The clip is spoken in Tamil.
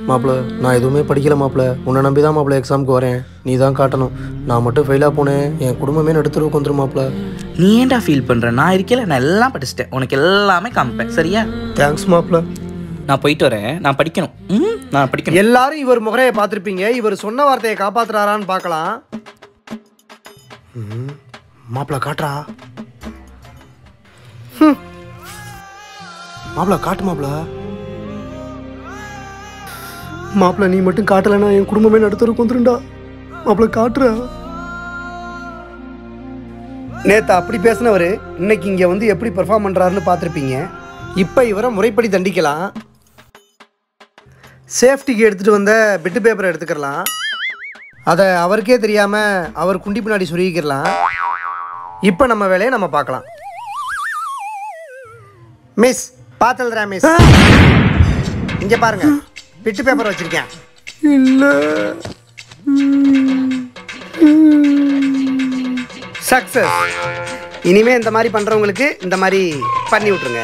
மாப்பிள்ள நான் எதுவுமே படிக்கல மாப்பிள்ள. உன்னை நம்பி தான் மாப்பிள்ள எக்ஸாமுக்கு வரேன். நீ தான் காட்டணும். நான் மட்டும் ஃபெயிலாக போனேன் என் குடும்பமே நடுத்தருக்கு வந்துடும் மாப்பிள்ள. நீ ஏன்டா ஃபீல் பண்ணுற? நான் இருக்கல, நான் எல்லாம் படிச்சிட்டேன். உனக்கு எல்லாமே காமிப்பேன் சரியா? தேங்க்ஸ் மாப்பிள்ள. நான் போயிட்டு வரேன். நான் படிக்கணும். நான் படிக்கணும். எல்லாரும் இவர் முகரையை பார்த்துருப்பீங்க. இவர் சொன்ன வார்த்தையை காப்பாற்றுறாரான்னு பார்க்கலாம். மாப்பிள்ள காட்டுறா. மாப்பிள்ள காட்டு மாப்பிள்ள. மாப்பிள்ள நீ மட்டும் காட்டலைன்னா என் குடும்பமே நடுத்தருக்கு வந்துருண்டா. மாப்பிள்ள காட்டுற. நேத்து அப்படி பேசினவர் இன்னைக்கு இங்கே வந்து எப்படி பெர்ஃபார்ம் பண்ணுறாருன்னு பார்த்துருப்பீங்க. இப்போ இவரை முறைப்படி தண்டிக்கலாம். சேஃப்டிக்கு எடுத்துகிட்டு வந்த பிட்டு பேப்பரை எடுத்துக்கலாம். அதை அவருக்கே தெரியாமல் அவர் குண்டி பின்னாடி சுருகிக்கலாம். இப்போ நம்ம வேலையை நம்ம பார்க்கலாம். மிஸ் பார்த்தல்றா மிஸ், இங்கே பாருங்க பிட்டு பேப்பர் வச்சிருக்கேன். இல்லை சக்ஸஸ். இனிமே இந்த மாதிரி பண்ணுறவங்களுக்கு இந்த மாதிரி பண்ணி விட்ருங்க.